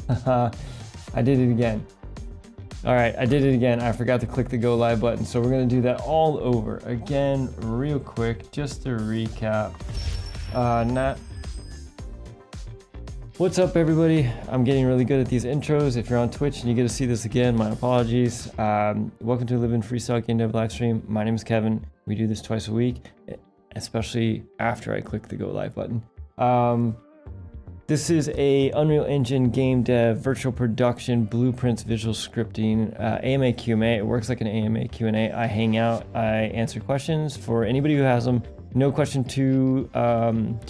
I did it again. All right, I did it again. I forgot to click the go live button. So we're gonna do that all over again real quick, just to recap. What's up, everybody? I'm getting really good at these intros. If you're on Twitch and you get to see this again, my apologies. Welcome to Live in Freestyle Game Dev live stream. My name is Kevin. We do this twice a week, especially after I click the go live button. This is a Unreal Engine game dev, virtual production, blueprints, visual scripting, AMA Q&A. It works like an AMA Q&A. I hang out, I answer questions for anybody who has them. No question too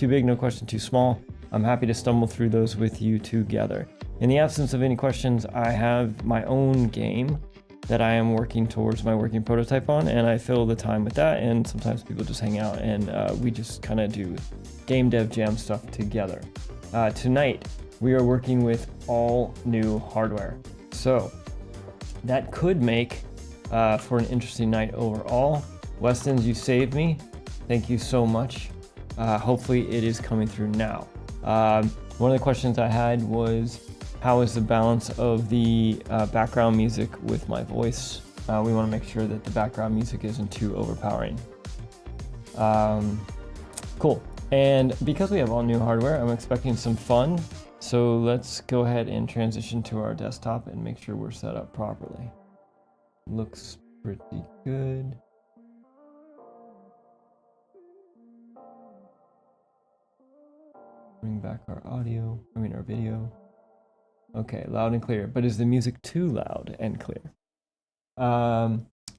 big, no question too small. I'm happy to stumble through those with you together. In the absence of any questions, I have my own game that I am working towards my working prototype on, and I fill the time with that, and sometimes people just hang out and we just kind of do game dev jam stuff together. Tonight, we are working with all new hardware. So that could make for an interesting night overall. Westons, you saved me. Thank you so much. Hopefully it is coming through now. One of the questions I had was, how is the balance of the background music with my voice? We want to make sure that the background music isn't too overpowering. Cool. And because we have all new hardware, I'm expecting some fun. So let's go ahead and transition to our desktop and make sure we're set up properly. Looks pretty good. Bring back our our video. Okay, loud and clear. But is the music too loud and clear?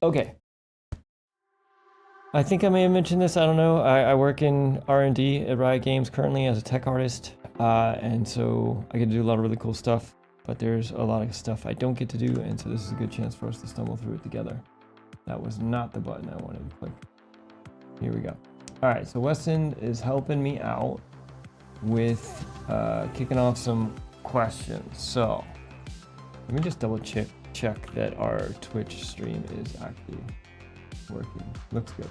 Okay. I think I may have mentioned this, I don't know. I work in R&D at Riot Games currently as a tech artist. And so I get to do a lot of really cool stuff, but there's a lot of stuff I don't get to do. And so this is a good chance for us to stumble through it together. That was not the button I wanted to click. Here we go. All right, so Weston is helping me out with kicking off some questions. So let me just double check that our Twitch stream is actually working. Looks good.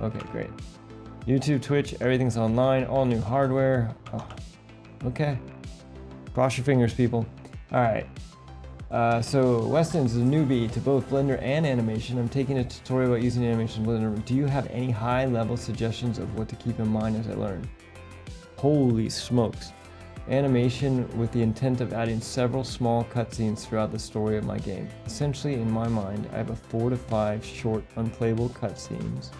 Okay, great. YouTube, Twitch, everything's online, all new hardware. Oh, okay. Cross your fingers, people. All right. So Weston's a newbie to both Blender and animation. I'm taking a tutorial about using animation in Blender. Do you have any high-level suggestions of what to keep in mind as I learn? Holy smokes. Animation with the intent of adding several small cutscenes throughout the story of my game. Essentially, in my mind, I have 4 to 5 short, unplayable cutscenes,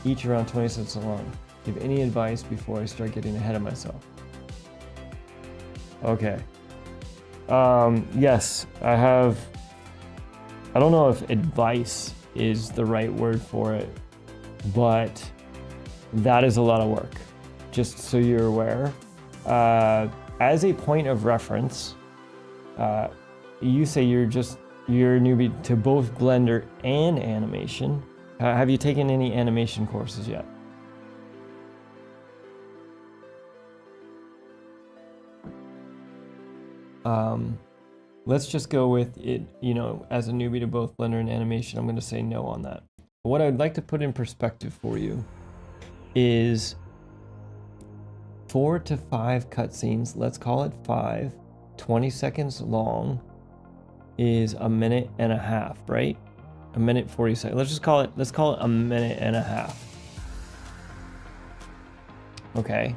each around 20 seconds long. Give any advice before I start getting ahead of myself? Okay. Yes, I don't know if advice is the right word for it, but that is a lot of work. Just so you're aware. As a point of reference, you say you're a newbie to both Blender and animation. Have you taken any animation courses yet? Let's just go with it, as a newbie to both Blender and animation, I'm going to say no on that. But what I'd like to put in perspective for you is 4 to 5 cutscenes, let's call it 5, 20 seconds long is a minute and a half, right? A minute 40 seconds. Let's call it a minute and a half. Okay,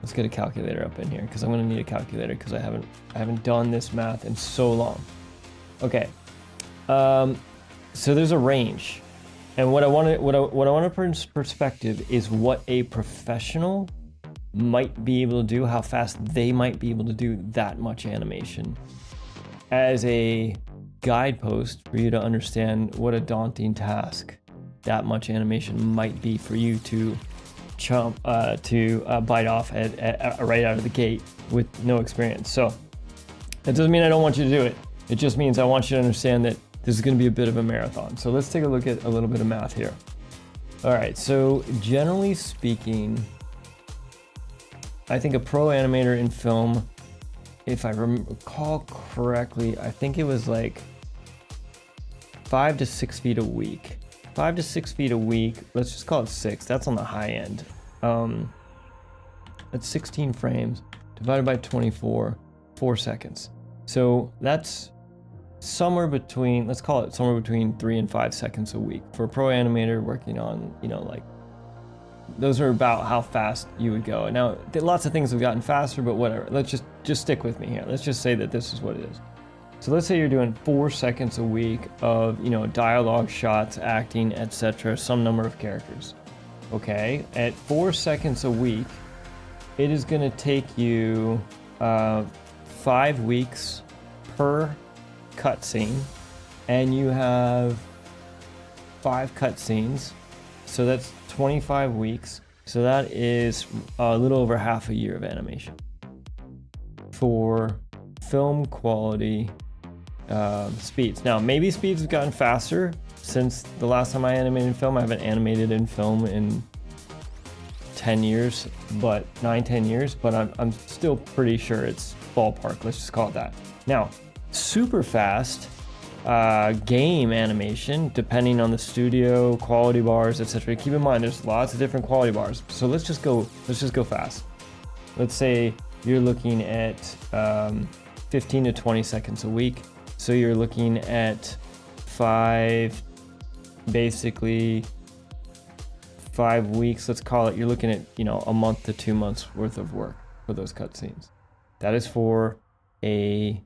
let's get a calculator up in here because I'm gonna need a calculator because I haven't done this math in so long. Okay, so there's a range, and what I want to put in perspective is what a professional might be able to do, how fast they might be able to do that much animation, as a guidepost for you to understand what a daunting task that much animation might be for you to bite off at right out of the gate with no experience. So that doesn't mean I don't want you to do it. It just means I want you to understand that this is going to be a bit of a marathon. So let's take a look at a little bit of math here. All right, so generally speaking, I think a pro animator in film, if I recall correctly, I think it was like 5 to 6 feet a week. 5 to 6 feet a week, let's just call it 6, that's on the high end. That's 16 frames divided by 24, 4 seconds. So that's somewhere between, let's call it somewhere between 3 and 5 seconds a week for a pro animator working on, you know, like, those are about how fast you would go. Now, lots of things have gotten faster, but whatever. Let's just stick with me here. Let's just say that this is what it is. So let's say you're doing 4 seconds a week of, you know, dialogue, shots, acting, etc., some number of characters. Okay, at 4 seconds a week, it is going to take you 5 weeks per cutscene, and you have 5 cutscenes, so that's 25 weeks. So that is a little over half a year of animation for film quality speeds. Now, maybe speeds have gotten faster since the last time I animated film. I haven't animated in film in 10 years, but 9-10 years, but I'm still pretty sure it's ballpark. Let's just call it that. Now, super fast game animation, depending on the studio, quality bars, etc. Keep in mind, there's lots of different quality bars. So let's just go fast. Let's say you're looking at 15 to 20 seconds a week. So you're looking at 5 weeks, let's call it. You're looking at, you know, a month to 2 months worth of work for those cutscenes. That is for a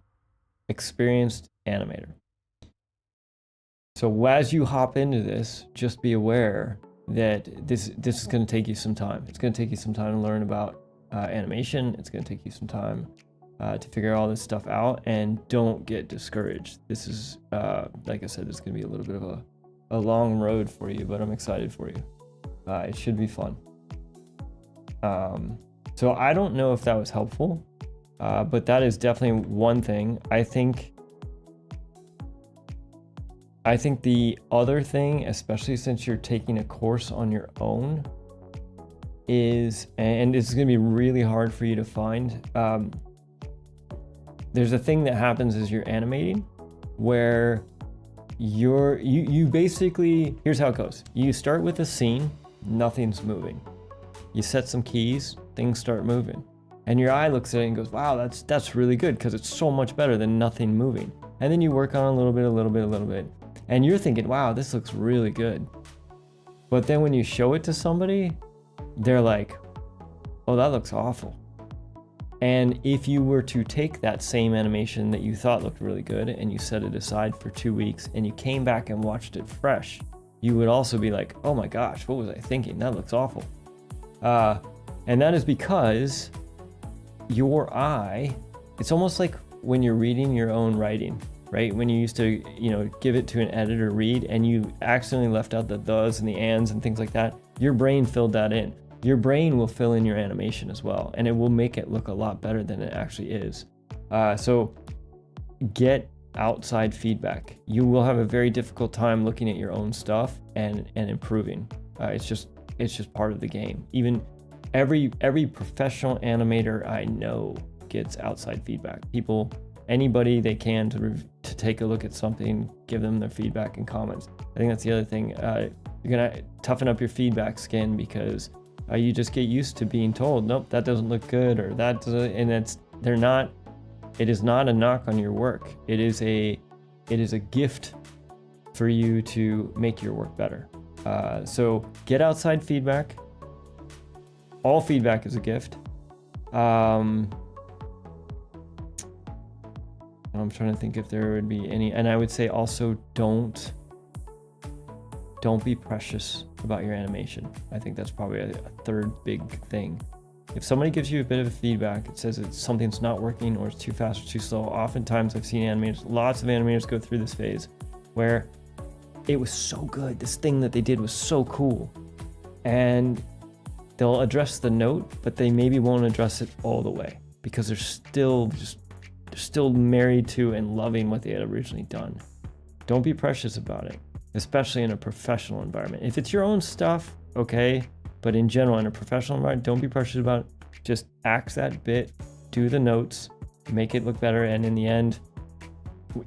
experienced animator. So as you hop into this, just be aware that this is going to take you some time. It's going to take you some time to learn about animation. It's going to take you some time to figure all this stuff out, and don't get discouraged. This is, like I said, this is going to be a little bit of a long road for you, but I'm excited for you. It should be fun. So I don't know if that was helpful, but that is definitely one thing. I think the other thing, especially since you're taking a course on your own, is, and it's going to be really hard for you to find, there's a thing that happens as you're animating where you basically, here's how it goes. You start with a scene, nothing's moving. You set some keys, things start moving. And your eye looks at it and goes, wow, that's really good, because it's so much better than nothing moving. And then you work on a little bit. And you're thinking, wow, this looks really good. But then when you show it to somebody, they're like, oh, that looks awful. And if you were to take that same animation that you thought looked really good and you set it aside for 2 weeks and you came back and watched it fresh, you would also be like, oh my gosh, what was I thinking? That looks awful. And that is because your eye, it's almost like when you're reading your own writing, right? When you used to, you know, give it to an editor read and you accidentally left out the thes and the ands and things like that, your brain filled that in. Your brain will fill in your animation as well, and it will make it look a lot better than it actually is. So get outside feedback. You will have a very difficult time looking at your own stuff and improving. It's just part of the game. Even every professional animator I know gets outside feedback. Anybody they can to take a look at something, give them their feedback and comments. I think that's the other thing. You're gonna toughen up your feedback skin, because you just get used to being told, nope, that doesn't look good, or that doesn't, and it is not a knock on your work. It is a gift for you to make your work better. So get outside feedback. All feedback is a gift. I'm trying to think if there would be any, and I would say also don't be precious about your animation. I think that's probably a third big thing. If somebody gives you a bit of feedback, it says something's not working or it's too fast or too slow. Oftentimes I've seen animators, lots of animators go through this phase where it was so good, this thing that they did was so cool, and they'll address the note, but they maybe won't address it all the way because they're still married to and loving what they had originally done. Don't be precious about it, especially in a professional environment. If it's your own stuff, okay, but in general, in a professional environment, don't be precious about it. Just axe that bit, do the notes, make it look better, and in the end,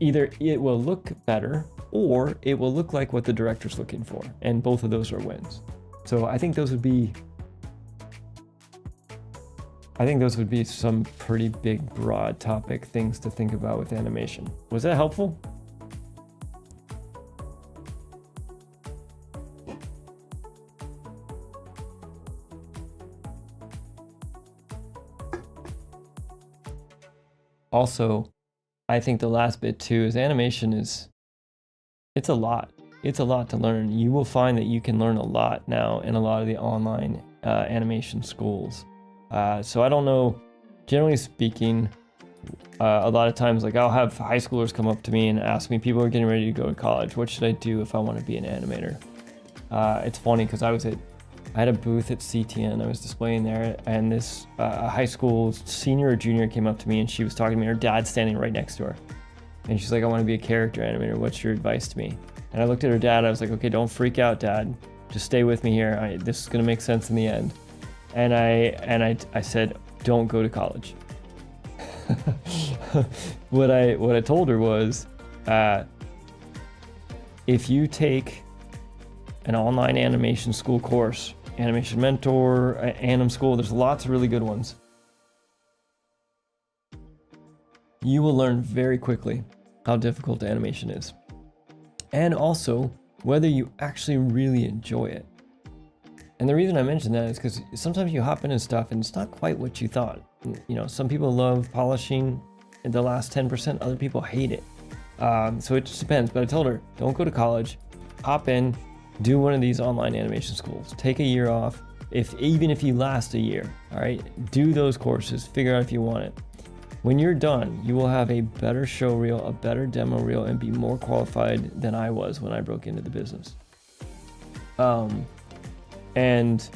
either it will look better or it will look like what the director's looking for, and both of those are wins. So I think those would be I think those would be some pretty big, broad topic things to think about with animation. Was that helpful? Also, I think the last bit too is animation it's a lot. It's a lot to learn. You will find that you can learn a lot now in a lot of the online animation schools. So I don't know, generally speaking, a lot of times, like I'll have high schoolers come up to me and ask me, people are getting ready to go to college, what should I do if I want to be an animator? It's funny because I had a booth at CTN, I was displaying there, and this high school senior or junior came up to me and she was talking to me, her dad's standing right next to her. And she's like, I want to be a character animator, what's your advice to me? And I looked at her dad, I was like, okay, don't freak out, Dad. Just stay with me here, this is gonna make sense in the end. And I said, don't go to college. What I told her was, if you take an online animation school course, Animation Mentor, Anim School, there's lots of really good ones. You will learn very quickly how difficult animation is. And also, whether you actually really enjoy it. And the reason I mention that is because sometimes you hop into stuff and it's not quite what you thought. You know, some people love polishing the last 10%, other people hate it. So it just depends. But I told her, don't go to college, hop in, do one of these online animation schools. Take a year off, even if you last a year, all right? Do those courses, figure out if you want it. When you're done, you will have a better show reel, a better demo reel, and be more qualified than I was when I broke into the business. And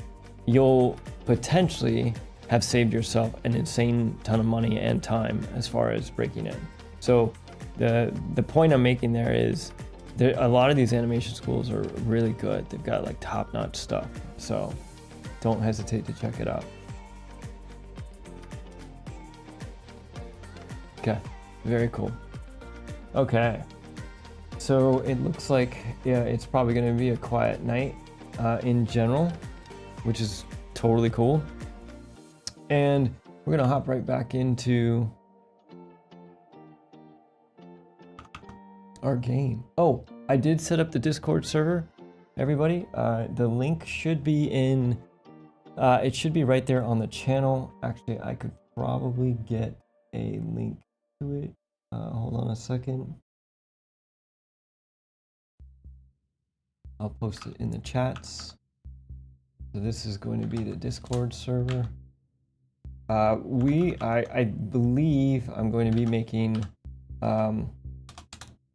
you'll potentially have saved yourself an insane ton of money and time as far as breaking in. So the point I'm making there is a lot of these animation schools are really good. They've got like top-notch stuff. So don't hesitate to check it out. Okay, very cool. Okay, so it looks like, yeah, it's probably gonna be a quiet night in general, which is totally cool. And we're gonna hop right back into our game. Oh, I did set up the Discord server, everybody. The link should be in, it should be right there on the channel. Actually, I could probably get a link to it. Hold on a second. I'll post it in the chats. So this is going to be the Discord server. I believe I'm going to be making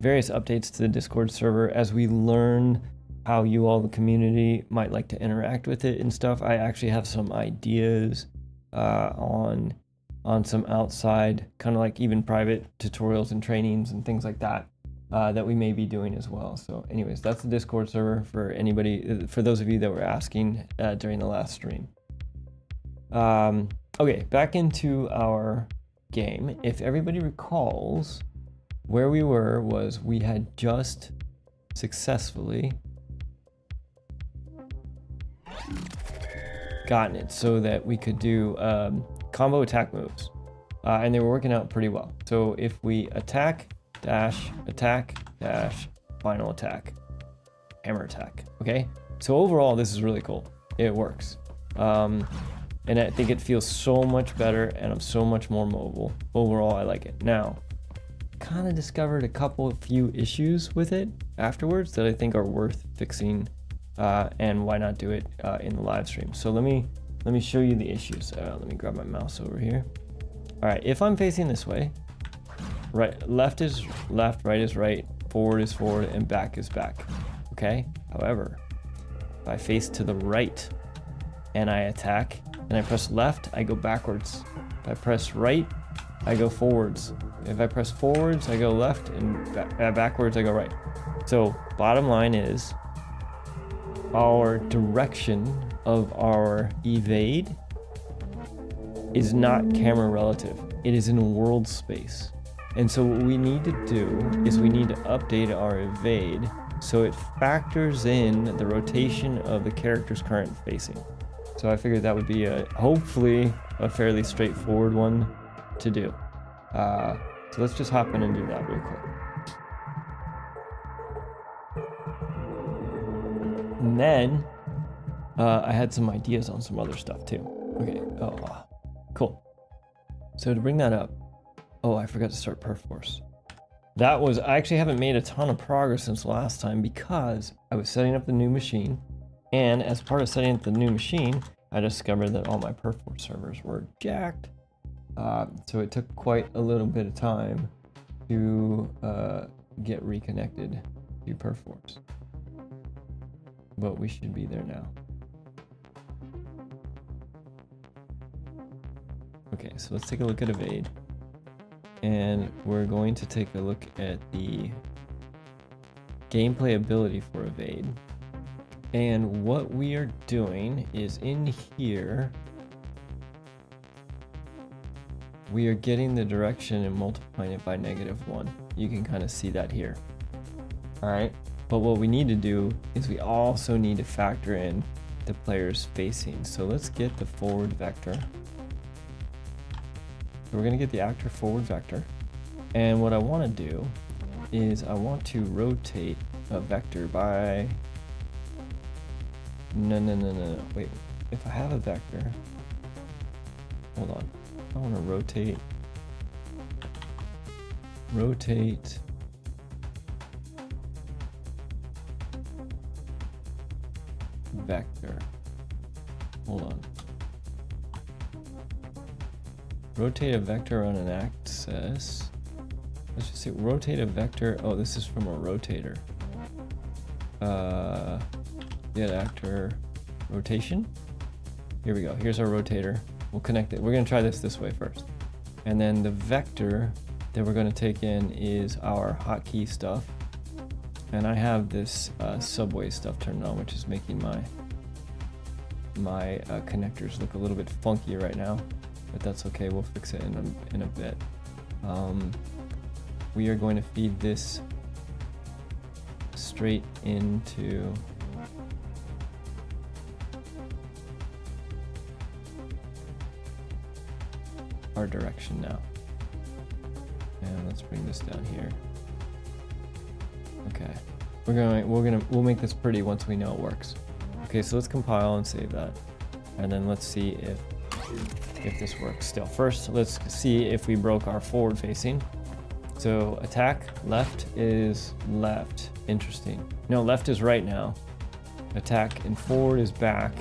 various updates to the Discord server as we learn how you all, the community, might like to interact with it and stuff. I actually have some ideas on some outside, kind of like even private tutorials and trainings and things like that that we may be doing as well. So anyways, that's the Discord server for anybody, for those of you that were asking during the last stream. Okay, back into our game. If everybody recalls, where we were was we had just successfully gotten it so that we could do combo attack moves, and they were working out pretty well. So if we attack dash final attack, hammer attack. Okay, so overall this is really cool. It works, and I think it feels so much better, and I'm so much more mobile. Overall, I like it. Now, kind of discovered a few issues with it afterwards that I think are worth fixing, and why not do it in the live stream. So let me show you the issues. Let me grab my mouse over here. All right, if I'm facing this way, right, left is left, right is right, forward is forward, and back is back. Okay. However, if I face to the right and I attack and I press left, I go backwards. If I press right, I go forwards. If I press forwards, I go left, and backwards, I go right. So bottom line is our direction of our evade is not camera relative. It is in world space. And so what we need to do is we need to update our evade so it factors in the rotation of the character's current facing. So I figured that would be hopefully a fairly straightforward one to do. So let's just hop in and do that real quick. And then I had some ideas on some other stuff too. Okay, cool. So to bring that up, I forgot to start perforce. I actually haven't made a ton of progress since last time because I was setting up the new machine, and as part of setting up the new machine, I discovered that all my perforce servers were jacked. So it took quite a little bit of time to get reconnected to perforce. But we should be there now. Okay, so let's take a look at Evade. And we're going to take a look at the gameplay ability for Evade. And what we are doing is in here, we are getting the direction and multiplying it by -1. You can kind of see that here. All right. But what we need to do is we also need to factor in the player's facing. So let's get the forward vector. So we're going to get the actor forward vector. And what I want to do is I want to rotate a vector by... No. Wait, if I have a vector... Hold on. I want to rotate vector. Hold on. Rotate a vector on an axis. Let's just see. Rotate a vector. Oh, this is from a rotator. Get actor rotation. Here we go. Here's our rotator. We'll connect it. We're going to try this way first. And then the vector that we're going to take in is our hotkey stuff. And I have this subway stuff turned on, which is making my connectors look a little bit funky right now, but that's okay. We'll fix it in a bit. We are going to feed this straight into our direction now. And let's bring this down here. Okay, we'll make this pretty once we know it works. Okay, so let's compile and save that, and then let's see if this works still. First, let's see if we broke our forward facing. So attack left is left. Interesting. No, left is right now. Attack and forward is back,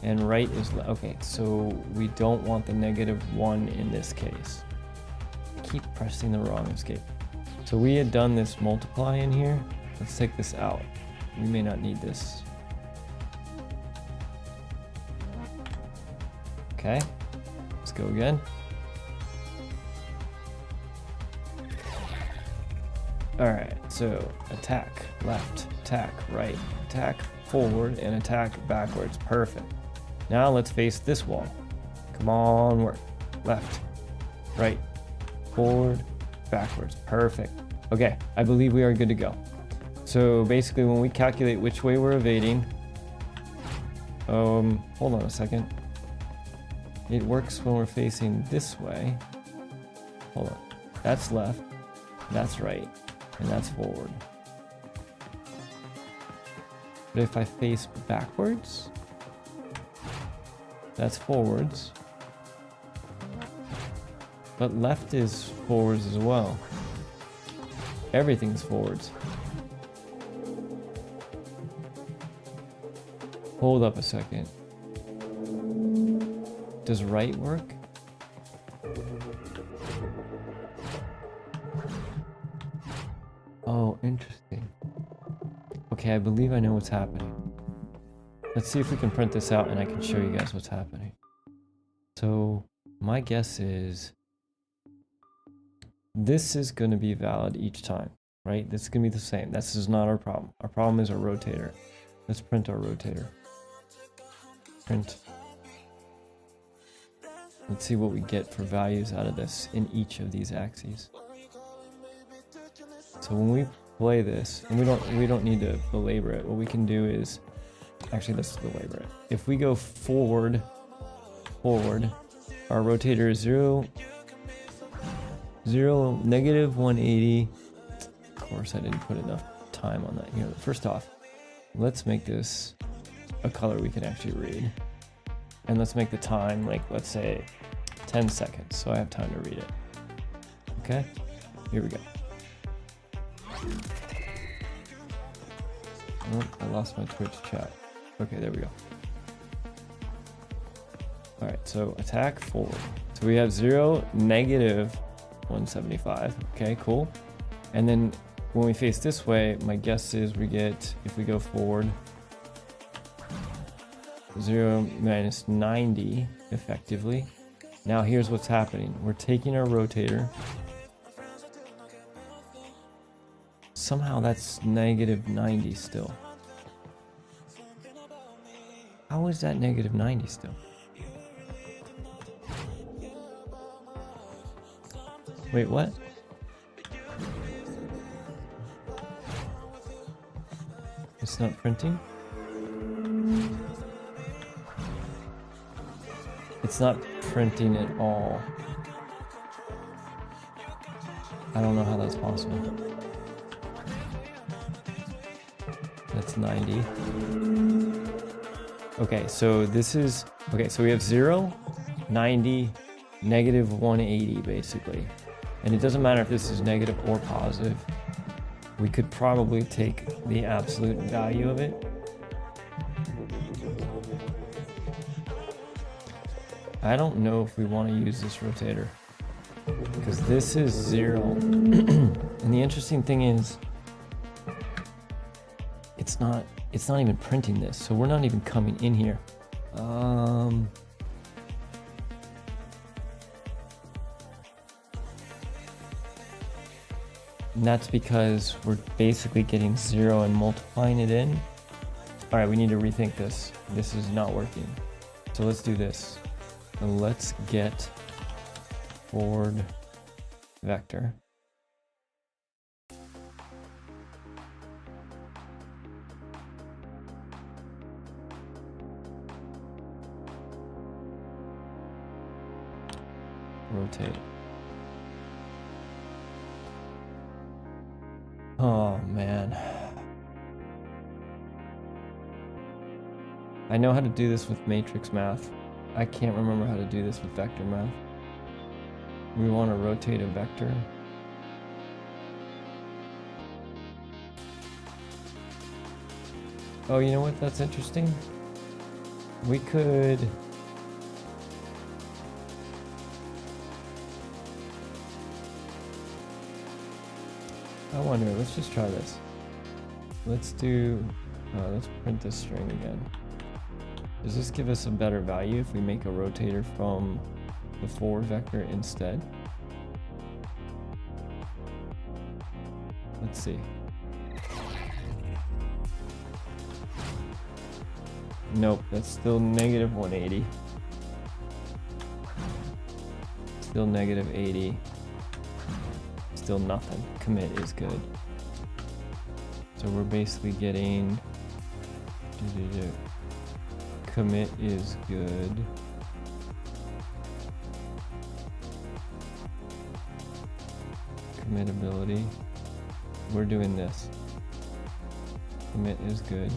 and right is left. Okay, so we don't want the -1 in this case. I keep pressing the wrong escape. So we had done this multiply in here. Let's take this out. We may not need this. Okay, let's go again. All right, so attack left, attack right, attack forward, and attack backwards. Perfect. Now let's face this wall. Come on, work. Left, right, forward, backwards. Perfect. Okay, I believe we are good to go. So basically when we calculate which way we're evading, hold on a second. It works when we're facing this way. Hold on. That's left, that's right, and that's forward. But if I face backwards, that's forwards. But left is forwards as well. Everything's forwards. Hold up a second. Does right work? Oh, interesting. Okay, I believe I know what's happening. Let's see if we can print this out and I can show you guys what's happening. So my guess is this is going to be valid each time, right? This is going to be the same. This is not our problem. Our problem is our rotator. Let's print our rotator. Print. Let's see what we get for values out of this in each of these axes. So when we play this, and we don't need to belabor it. What we can do is, actually let's belabor it. If we go forward, our rotator is negative 180. Of course, I didn't put enough time on that here. First off, let's make this a color we can actually read. And let's make the time, like, let's say 10 seconds, so I have time to read it. Okay, here we go. Oh, I lost my Twitch chat. Okay, there we go. All right, so attack forward. So we have 0, negative 175. Okay, cool. And then when we face this way, my guess is we get, if we go forward, 0 minus 90 effectively. Now here's what's happening. We're taking our rotator. Somehow that's negative 90 still. How is that negative 90 still? Wait, what? It's not printing? It's not printing at all. I don't know how that's possible. That's 90. Okay, so this is, okay, so we have 0, 90, negative 180 basically. And it doesn't matter if this is negative or positive. We could probably take the absolute value of it. I don't know if we want to use this rotator because this is 0. And the interesting thing is it's not even printing this, so we're not even coming in here. And that's because we're basically getting 0 and multiplying it in. All right, we need to rethink this. This is not working. So let's do this. So let's get forward vector. Rotate. Oh man. I know how to do this with matrix math. I can't remember how to do this with vector math. We want to rotate a vector. Oh, you know what? That's interesting. We could... I wonder, let's just try this. Let's do, let's print this string again. Does this give us a better value if we make a rotator from the forward vector instead? Let's see. Nope, that's still negative 180. Still negative 80. Still nothing. Commit is good. So we're basically getting commit is good. Committability. We're doing this. Commit is good.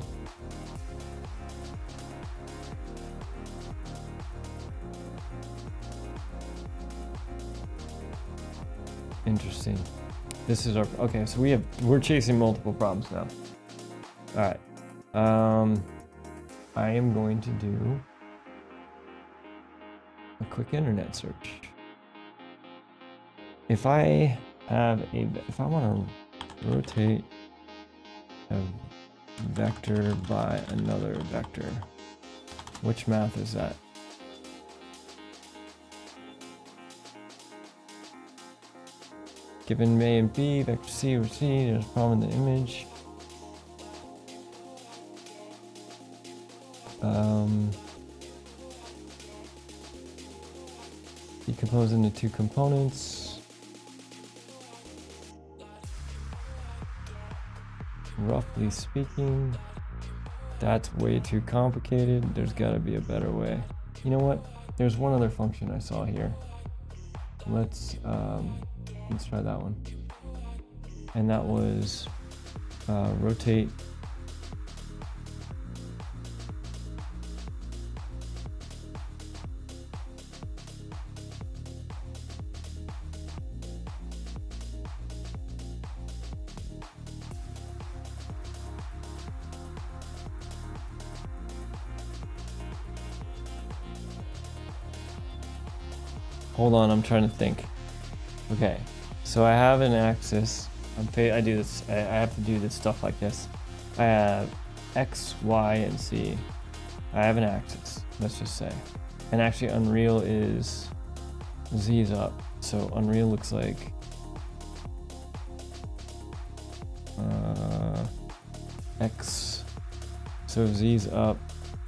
Interesting. This is our, okay, so we're chasing multiple problems now. All right. I am going to do a quick internet search. If I want to rotate a vector by another vector, which math is that? Given A and B, vector C or C, there's a problem in the image. Decompose into two components. Roughly speaking, that's way too complicated. There's got to be a better way. You know what? there's one other function I saw here. Let's try that one. And that was rotate. Hold on, I'm trying to think. Okay, so I have an axis. I do this. I have to do this stuff like this. I have X, Y, and Z. I have an axis. Let's just say, and actually, Unreal is Z is up. So Unreal looks like X. So Z's up.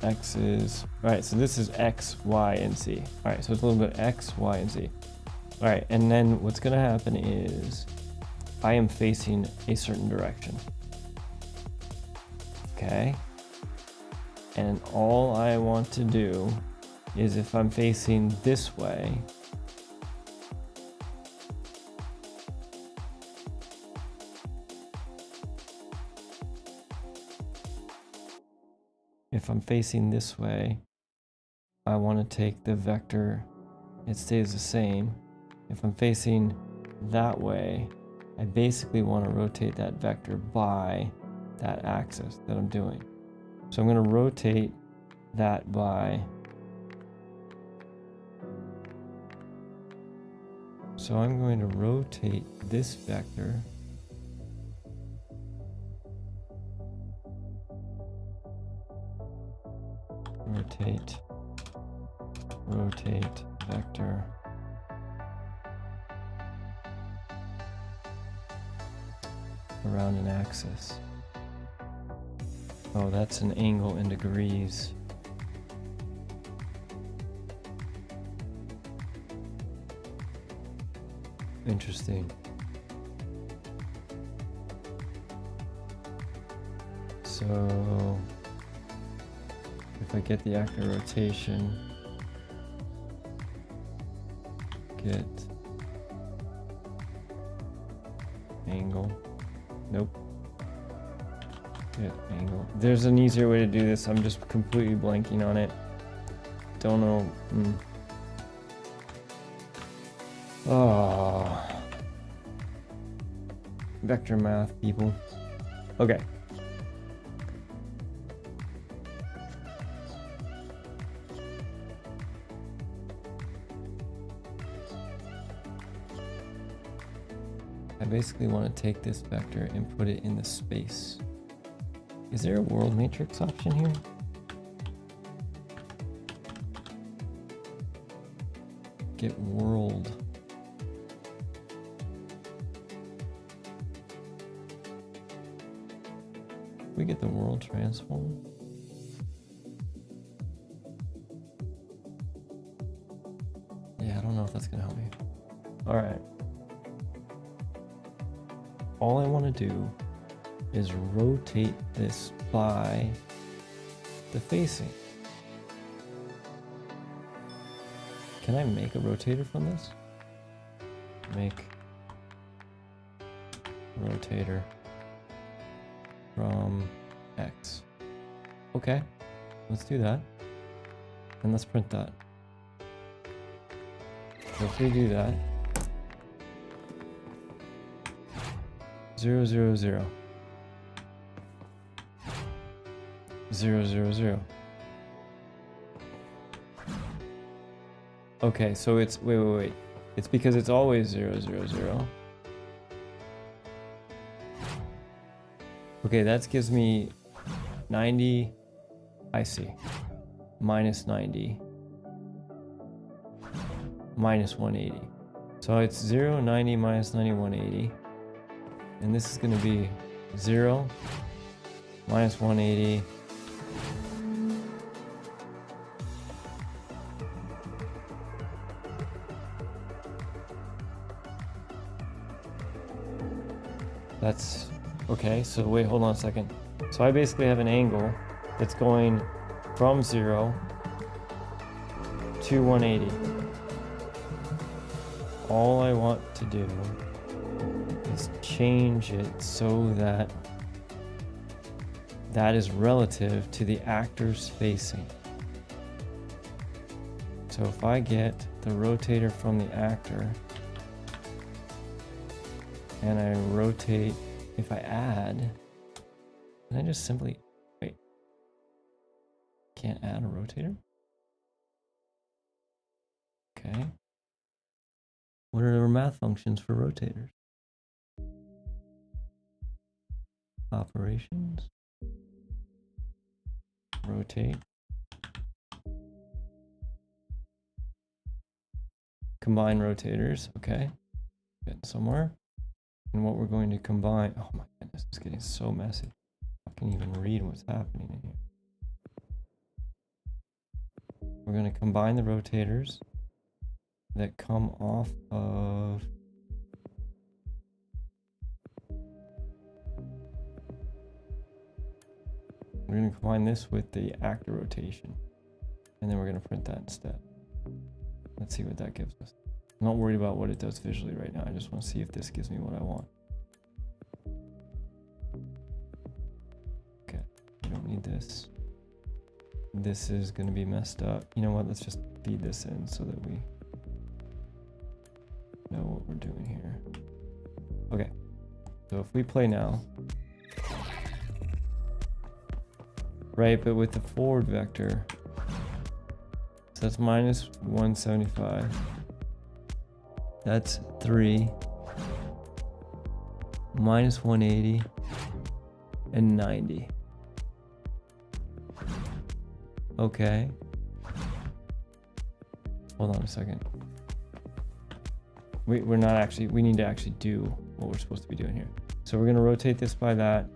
X is, all right, so this is X, Y, and Z. All right, so it's a little bit X, Y, and Z. All right, and then what's gonna happen is I am facing a certain direction. Okay. And all I want to do is if I'm facing this way, if I'm facing this way, I want to take the vector, it stays the same. If I'm facing that way, I basically want to rotate that vector by that axis that I'm doing. So I'm going to rotate that by, so I'm going to rotate this vector rotate vector around an axis. Oh, that's an angle in degrees. Interesting. So if I get the active rotation, get angle, nope, get angle. There's an easier way to do this. I'm just completely blanking on it. Don't know. Oh, vector math, people. Okay. I basically want to take this vector and put it in the space. Is there a world matrix option here? Get world. We get the world transform. Yeah, I don't know if that's gonna help me. All right. All I want to do is rotate this by the facing. Can I make a rotator from this? Make rotator from X. Okay, let's do that. And let's print that. So if we do that, 0, 0, 0. 0, 0, 0. Okay, so it's, wait. It's because it's always 0, 0, 0. Okay, that gives me 90, I see. Minus 90. Minus 180. So it's 0, 90, minus 90, 180. And this is going to be 0, minus 180. That's okay. So wait, hold on a second. So I basically have an angle that's going from 0 to 180. All I want to do is change it so that that is relative to the actor's facing. So if I get the rotator from the actor and I rotate, if I add, can I just simply, wait, can't add a rotator? Okay. What are the math functions for rotators? Operations. Rotate. Combine rotators, okay. Getting somewhere. And what we're going to combine, oh my goodness, it's getting so messy. I can't even read what's happening in here. We're going to combine the rotators that come off of we're going to combine this with the actor rotation, and then we're going to print that instead. Let's see what that gives us. I'm not worried about what it does visually right now. I just want to see if this gives me what I want. Okay, we don't need this. This is going to be messed up. You know what? Let's just feed this in so that we know what we're doing here. Okay, so if we play now, right, but with the forward vector, so that's minus 175. That's 3, minus 180, and 90. Okay. Hold on a second. We're not actually, we need to actually do what we're supposed to be doing here. So we're going to rotate this by that,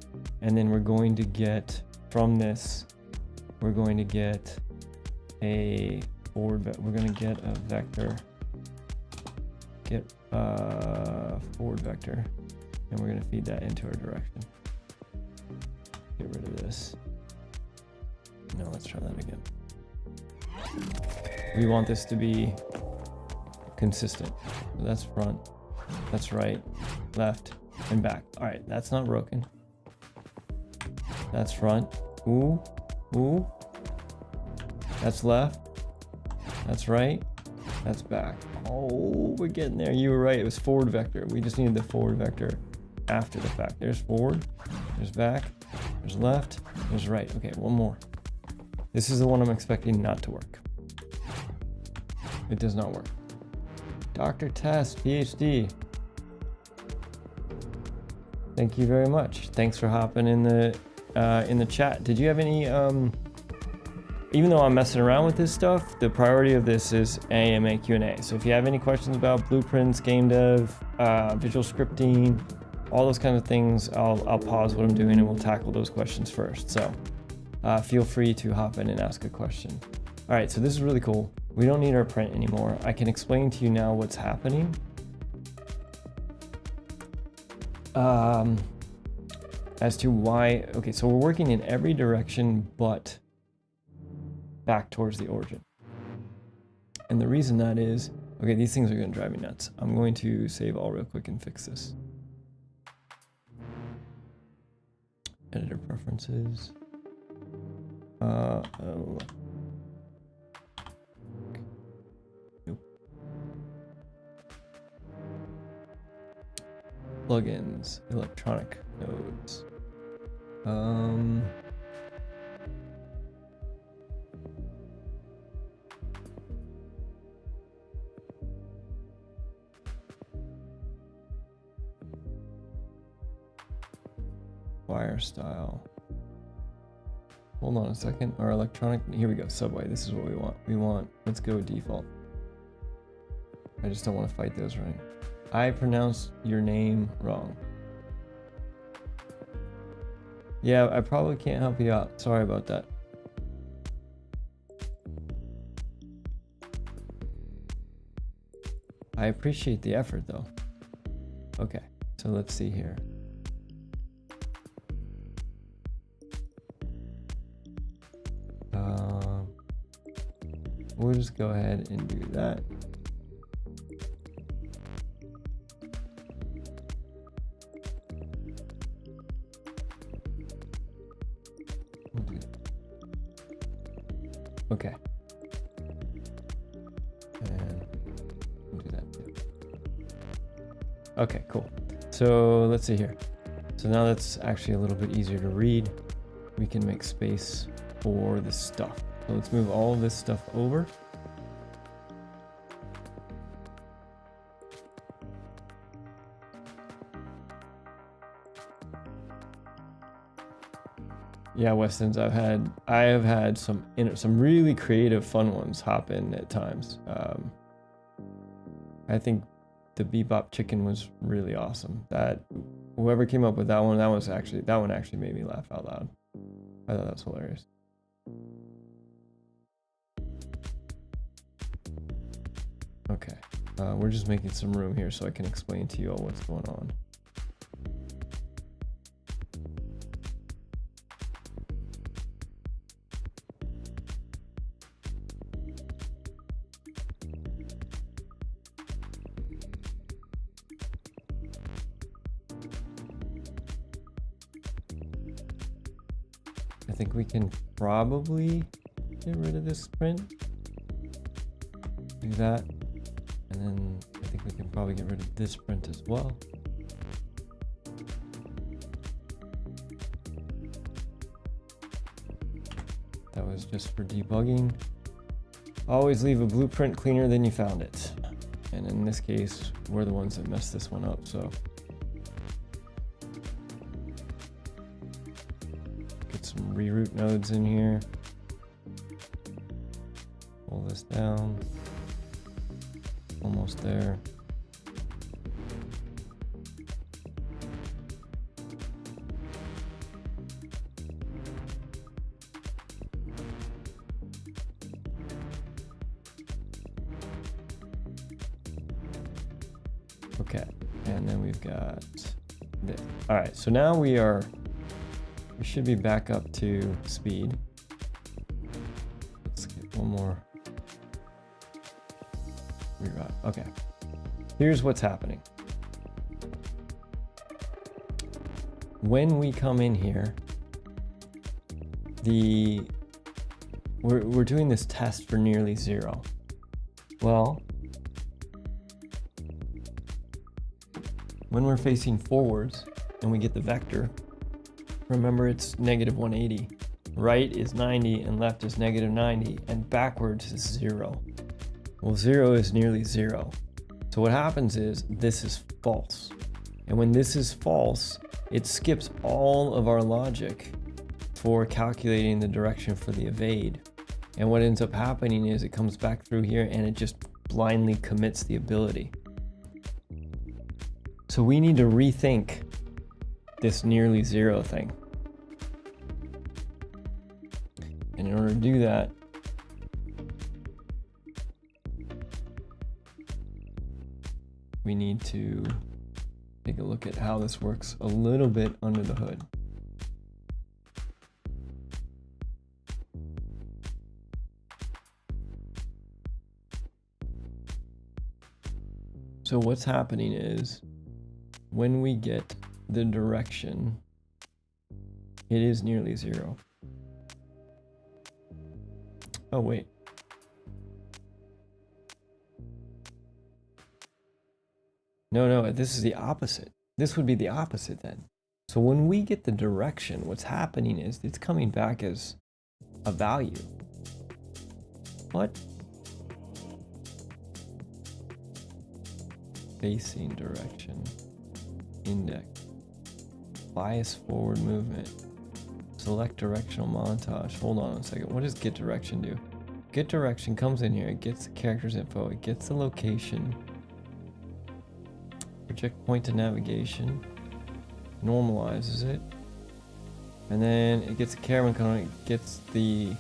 and then we're going to get from this, we're going to get a forward, we're going to get a vector, get a forward vector, and we're going to feed that into our direction. Get rid of this. No, let's try that again. We want this to be consistent. So that's front, that's right, left, and back. All right, that's not broken. That's front. Ooh, ooh. That's left. That's right. That's back. Oh, we're getting there. You were right. It was forward vector. We just needed the forward vector after the fact. There's forward. There's back. There's left. There's right. Okay, one more. This is the one I'm expecting not to work. It does not work. Dr. Test, PhD. Thank you very much. Thanks for hopping in the chat. Did you have any, even though I'm messing around with this stuff, the priority of this is AMA Q&A. So if you have any questions about blueprints, game dev, visual scripting, all those kinds of things, I'll pause what I'm doing and we'll tackle those questions first. So feel free to hop in and ask a question. All right, so this is really cool. We don't need our print anymore. I can explain to you now what's happening. As to why, okay, so we're working in every direction but back towards the origin. And the reason that is, okay, these things are gonna drive me nuts. I'm going to save all real quick and fix this. Editor preferences. Oh. Nope. Plugins, electronic nodes. Wire style. Hold on a second. Our electronic, here we go. Subway. This is what we want. Let's go default. I just don't want to fight those, right? I pronounced your name wrong. Yeah, I probably can't help you out. Sorry about that. I appreciate the effort though. Okay, so let's see here. we'll just go ahead and do that. Okay. And we'll do that too. Okay, cool. So let's see here. So now that's actually a little bit easier to read. We can make space for this stuff. So let's move all of this stuff over. Yeah, Westons, I have had some really creative, fun ones hop in at times. I think the Bebop Chicken was really awesome. That whoever came up with that one actually made me laugh out loud. I thought that was hilarious. Okay, we're just making some room here so I can explain to you all what's going on. I think we can probably get rid of this print. Do that. And then I think we can probably get rid of this print as well. That was just for debugging. Always leave a blueprint cleaner than you found it. And in this case, we're the ones that messed this one up, so. Get some reroute nodes in here. Pull this down. Almost there. Okay, and then we've got this. All right, so now we should be back up to speed. Let's get one more. Okay, here's what's happening. When we come in here, we're doing this test for nearly zero. Well, when we're facing forwards and we get the vector, remember it's -180. Right is 90 and left is -90 and backwards is 0. Well, 0 is nearly 0. So what happens is this is false. And when this is false, it skips all of our logic for calculating the direction for the evade. And what ends up happening is it comes back through here and it just blindly commits the ability. So we need to rethink this nearly 0 thing. And in order to do that, we need to take a look at how this works a little bit under the hood. So what's happening is when we get the direction, it is nearly 0. Oh, wait. No, this is the opposite. This would be the opposite then. So when we get the direction, what's happening is it's coming back as a value. What? Facing direction, index, bias forward movement, select directional montage. Hold on a second. What does get direction do? Get direction comes in here. It gets the character's info. It gets the location. Project point to navigation, normalizes it, and then it gets a camera component, it gets the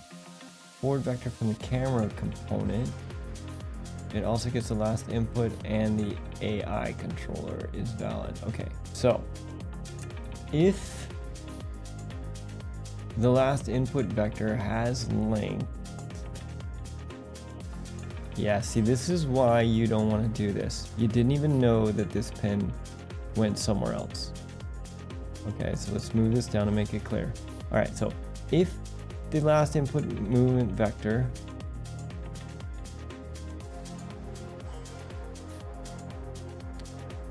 forward vector from the camera component. It also gets the last input and the AI controller is valid. Okay, so if the last input vector has length Yeah, see, this is why you don't want to do this. You didn't even know that this pin went somewhere else. Okay, so let's move this down to make it clear. All right, so if the last input movement vector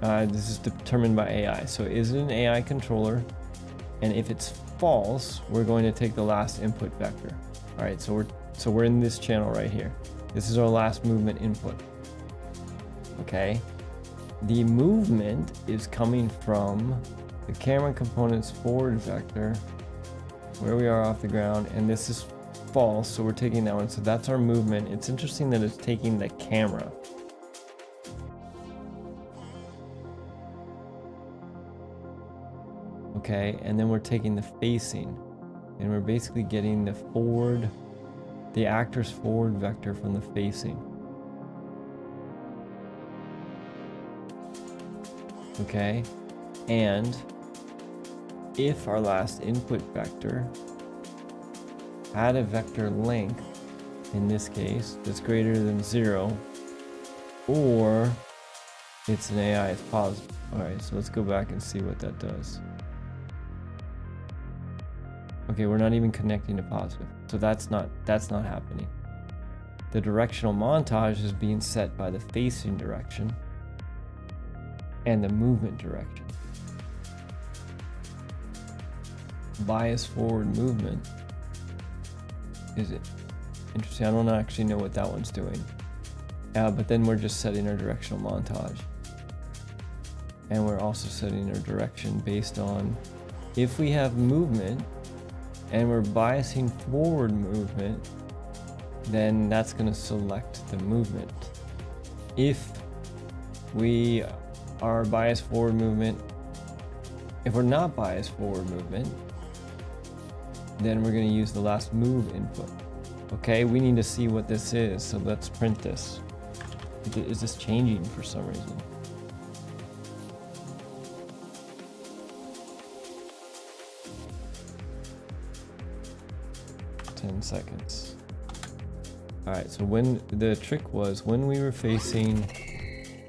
this is determined by AI. So is it an AI controller? And if it's false, we're going to take the last input vector. All right, so we're in this channel right here. This is our last movement input. Okay, the movement is coming from the camera component's forward vector, where we are off the ground, and this is false, so we're taking that one. So that's our movement. It's interesting that it's taking the camera. Okay, and then we're taking the facing, and we're basically getting the actor's forward vector from the facing. Okay, and if our last input vector had a vector length, in this case, that's greater than 0, or it's an AI, it's positive. All right, so let's go back and see what that does. Okay, we're not even connecting to positive, so that's not happening. The directional montage is being set by the facing direction and the movement direction. Bias forward movement is it interesting? I don't actually know what that one's doing, but then we're just setting our directional montage, and we're also setting our direction based on if we have movement and we're biasing forward movement, then that's going to select the movement. If we are biased forward movement, if we're not biased forward movement, then we're going to use the last move input. Okay, we need to see what this is, so let's print this. Is this changing for some reason? Seconds. All right, so when the trick was when we were facing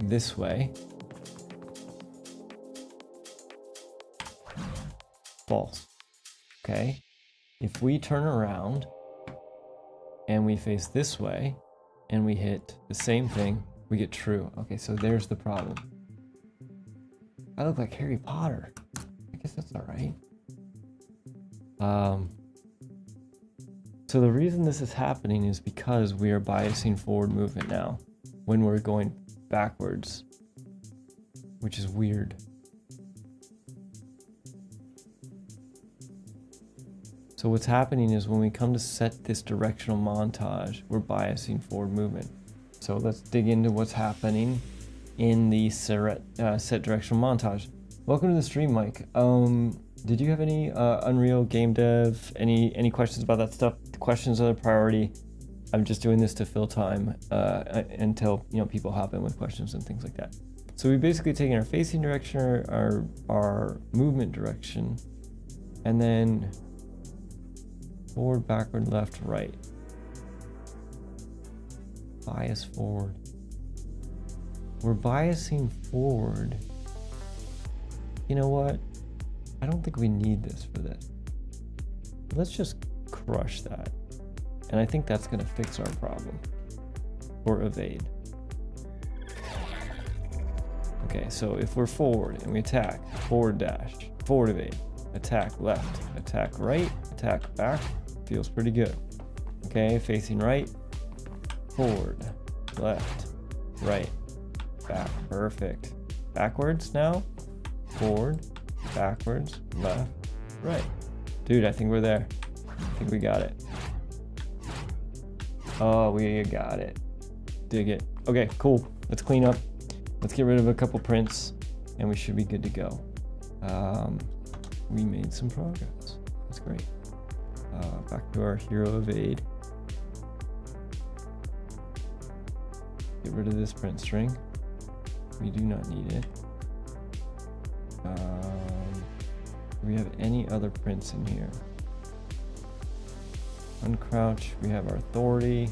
this way, false. Okay, if we turn around and we face this way and we hit the same thing, we get true. Okay, so there's the problem. I look like Harry Potter. I guess that's all right. So the reason this is happening is because we are biasing forward movement now when we're going backwards, which is weird. So what's happening is when we come to set this directional montage, we're biasing forward movement. So let's dig into what's happening in the set directional montage. Welcome to the stream, Mike. Did you have any Unreal game dev? Any questions about that stuff? Questions are the priority. I'm just doing this to fill time until people hop in with questions and things like that. So we basically taking our facing direction, our movement direction, and then forward, backward, left, right. Bias forward. We're biasing forward. You know what? I don't think we need this for this. Let's just crush that. And I think that's going to fix our problem. Or evade. Okay, so if we're forward and we attack, forward dash, forward evade, attack left, attack right, attack back, feels pretty good. Okay, facing right, forward, left, right, back, perfect. Backwards now, forward, backwards, left, right. Dude, I think we're there. I think we got it. Oh, we got it. Dig it. Okay, cool. Let's clean up. Let's get rid of a couple prints and we should be good to go. We made some progress. That's great. Back to our hero evade. Get rid of this print string. We do not need it. Do we have any other prints in here? Uncrouch, we have our authority,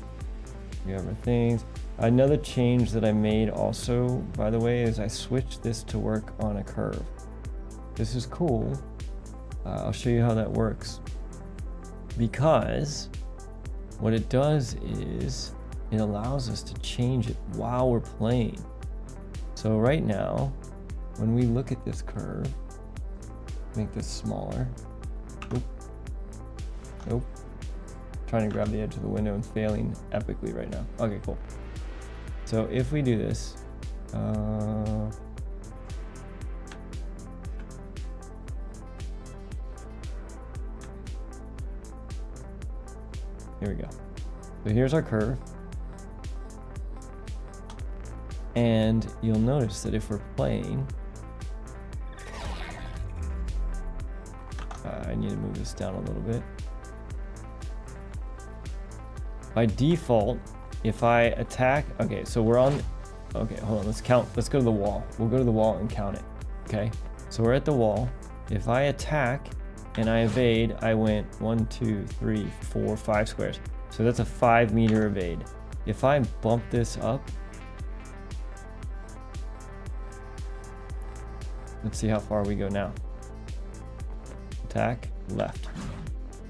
we have our things. Another change that I made also, by the way, is I switched this to work on a curve. This is cool. I'll show you how that works. Because what it does is it allows us to change it while we're playing. So right now, when we look at this curve, make this smaller. Oop. Nope. Trying to grab the edge of the window and failing epically right now. Okay, cool. So if we do this, here we go. So here's our curve. And you'll notice that if we're playing, I need to move this down a little bit. By default, if I attack, okay, so we're on, okay, hold on, let's count, let's go to the wall. We'll go to the wall and count it, okay? So we're at the wall. If I attack and I evade, I went 1, 2, 3, 4, 5 squares. So that's a 5 meter evade. If I bump this up, let's see how far we go now. Attack, left.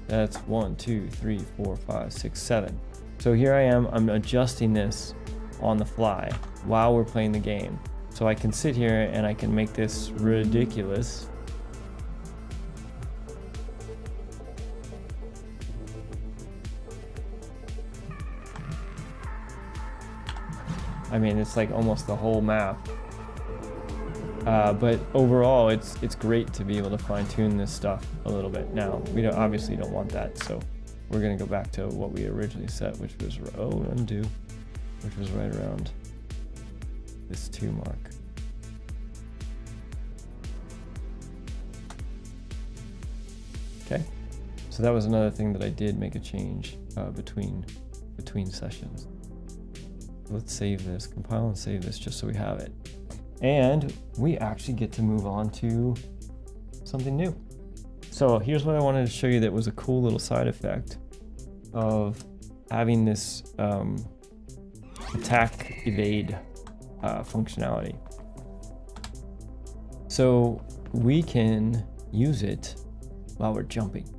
That's 1, 2, 3, 4, 5, 6, 7. So here I am, I'm adjusting this on the fly while we're playing the game. So I can sit here and I can make this ridiculous. I mean, it's like almost the whole map. But overall, it's great to be able to fine tune this stuff a little bit. Now, we obviously don't want that, so we're gonna go back to what we originally set, which was, undo, which was right around this 2 mark. Okay, so that was another thing that I did make a change between sessions. Let's save this, compile and save this just so we have it. And we actually get to move on to something new. So here's what I wanted to show you that was a cool little side effect of having this attack evade functionality. So we can use it while we're jumping.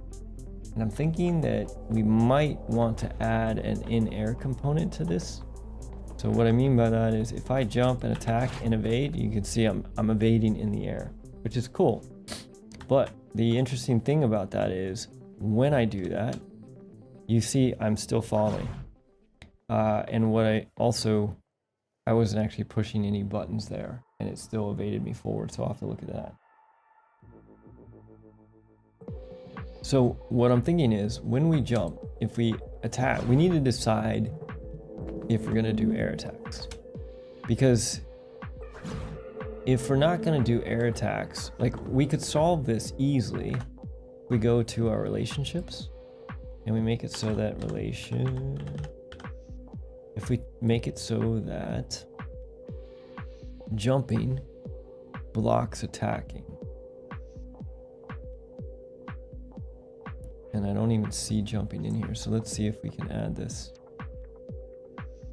And I'm thinking that we might want to add an in-air component to this. So what I mean by that is if I jump and attack and evade, you can see I'm evading in the air, which is cool. But the interesting thing about that is when I do that, you see I'm still falling. And what I wasn't actually pushing any buttons there and it still evaded me forward. So I'll have to look at that. So what I'm thinking is when we jump, if we attack, we need to decide if we're gonna do air attacks. Because if we're not gonna do air attacks, like we could solve this easily. We go to our relationships and we make it so that if we make it so that jumping blocks attacking. And I don't even see jumping in here. So let's see if we can add this.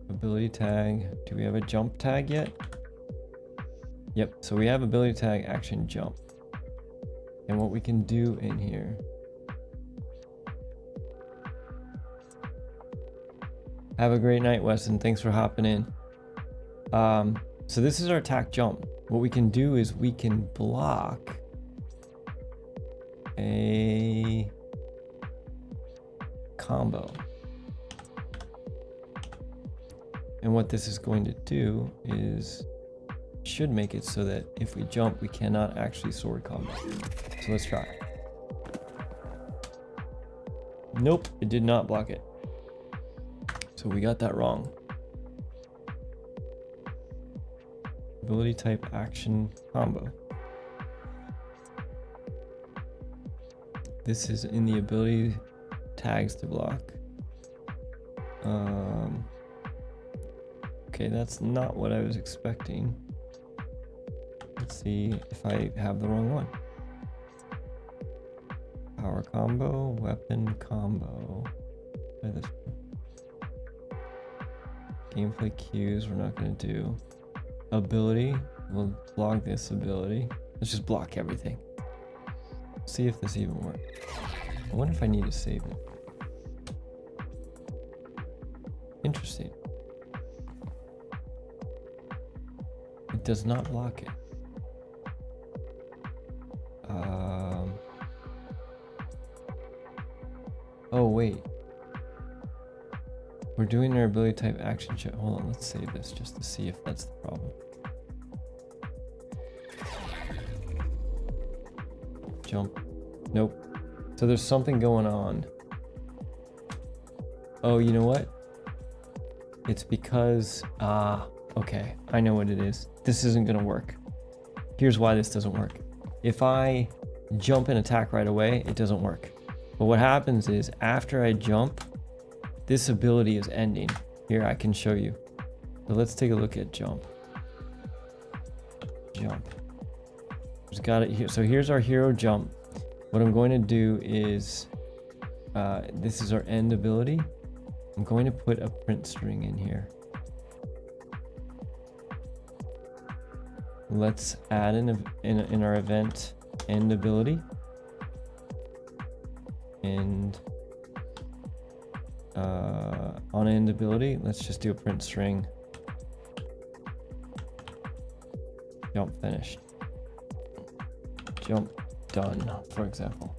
Ability tag. Do we have a jump tag yet? Yep, so we have ability tag action jump. And what we can do in here. Have a great night, Weston. Thanks for hopping in. So this is our attack jump. What we can do is we can block a combo. And what this is going to do is should make it so that if we jump, we cannot actually sword combo. So let's try. Nope, it did not block it. So we got that wrong. Ability type action combo. This is in the ability tags to block. Okay, that's not what I was expecting. Let's see if I have the wrong one. Power combo, weapon combo. Try this one. gameplay cues, we're not gonna do. Ability, we'll block this ability. Let's just block everything. See if this even works. I wonder if I need to save it. Interesting. It does not block it. Oh wait. We're doing our ability type action check. Hold on, let's save this just to see if that's the problem. Jump. Nope. So there's something going on. Oh, you know what? It's because, okay, I know what it is. This isn't gonna work. Here's why this doesn't work. If I jump and attack right away, it doesn't work. But what happens is after I jump, this ability is ending. Here, I can show you. So let's take a look at jump. Jump. Just got it here. So here's our hero jump. What I'm going to do is, this is our end ability. I'm going to put a print string in here. Let's add in our event end ability. And on end ability, let's just do a print string. Jump finished. Jump done, for example.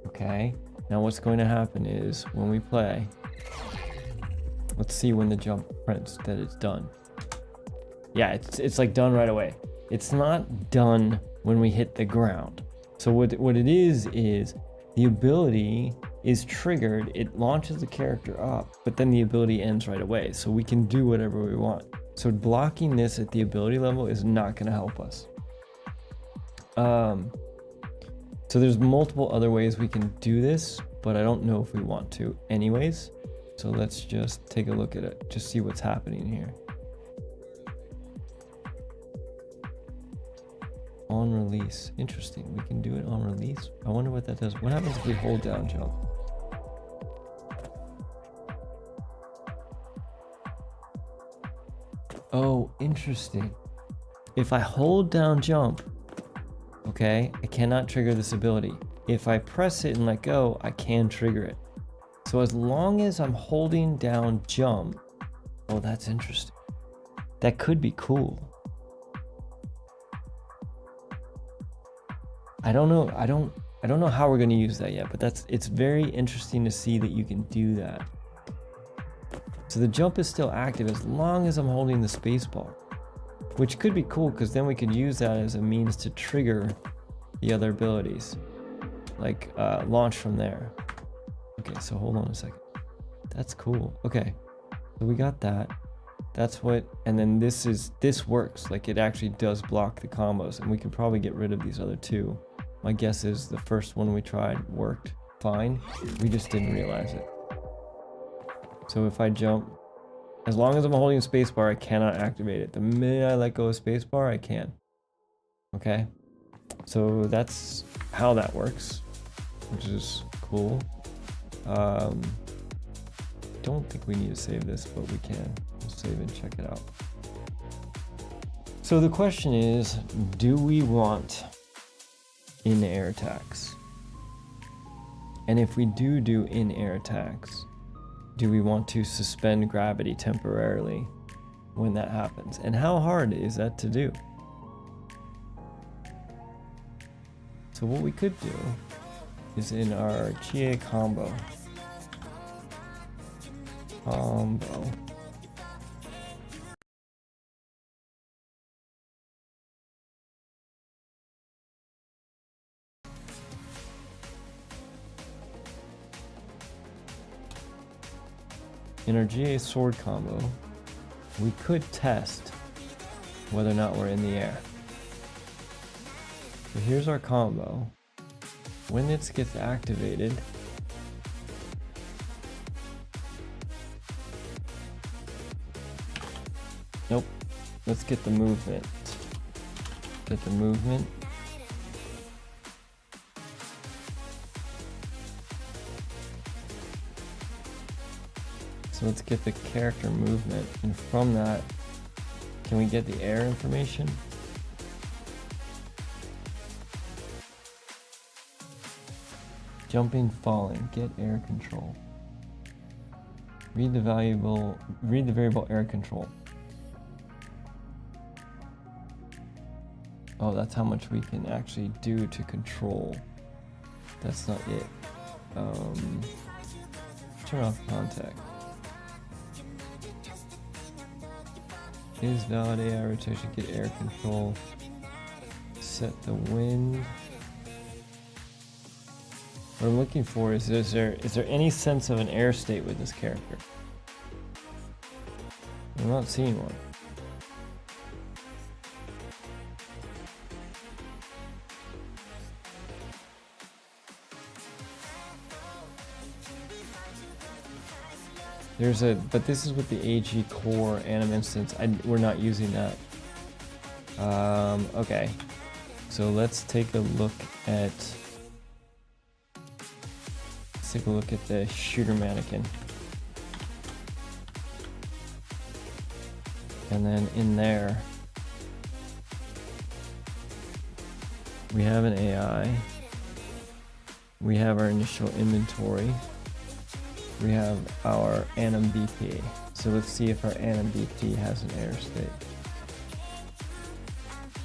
Okay, now what's going to happen is when we play, let's see when the jump prints that it's done. Yeah, it's like done right away. It's not done when we hit the ground. So what it is the ability is triggered, it launches the character up, but then the ability ends right away. So we can do whatever we want. So blocking this at the ability level is not going to help us. So there's multiple other ways we can do this, but I don't know if we want to anyways. So let's just take a look at it, just see what's happening here. On release, interesting. We can do it on release. I wonder what that does. What happens if we hold down jump? Oh, interesting. If I hold down jump, okay, I cannot trigger this ability. If I press it and let go, I can trigger it. So as long as I'm holding down jump, oh, that's interesting. That could be cool. I don't know how we're going to use that yet, but it's very interesting to see that you can do that. So the jump is still active as long as I'm holding the space bar, which could be cool because then we could use that as a means to trigger the other abilities, like launch from there. Okay, so hold on a second. That's cool. Okay, so we got that. That's what, and then this works. Like it actually does block the combos, and we can probably get rid of these other two. My guess is the first one we tried worked fine. We just didn't realize it. So if I jump, as long as I'm holding spacebar, I cannot activate it. The minute I let go of spacebar, I can. Okay, so that's how that works, which is cool. Don't think we need to save this, but we can. We'll save and check it out. So the question is, do we want in-air attacks? And if we do in-air attacks, do we want to suspend gravity temporarily when that happens? And how hard is that to do? So what we could do is in our Chie combo. In our GA sword combo, we could test whether or not we're in the air. So here's our combo. When it gets activated, nope, let's get the movement. Get the movement. So let's get the character movement, and from that, can we get the air information? Jumping, falling, get air control. Read the variable air control. Oh, that's how much we can actually do to control. That's not it. Turn off contact. Is valid AI rotation, get air control. Set the wind. What I'm looking for is there any sense of an air state with this character? I'm not seeing one. But this is with the AG core anim instance. We're not using that. Okay, so let's take a look at the shooter mannequin. And then in there, we have an AI. We have our initial inventory. We have our anim BP. So let's see if our anim BP has an air state.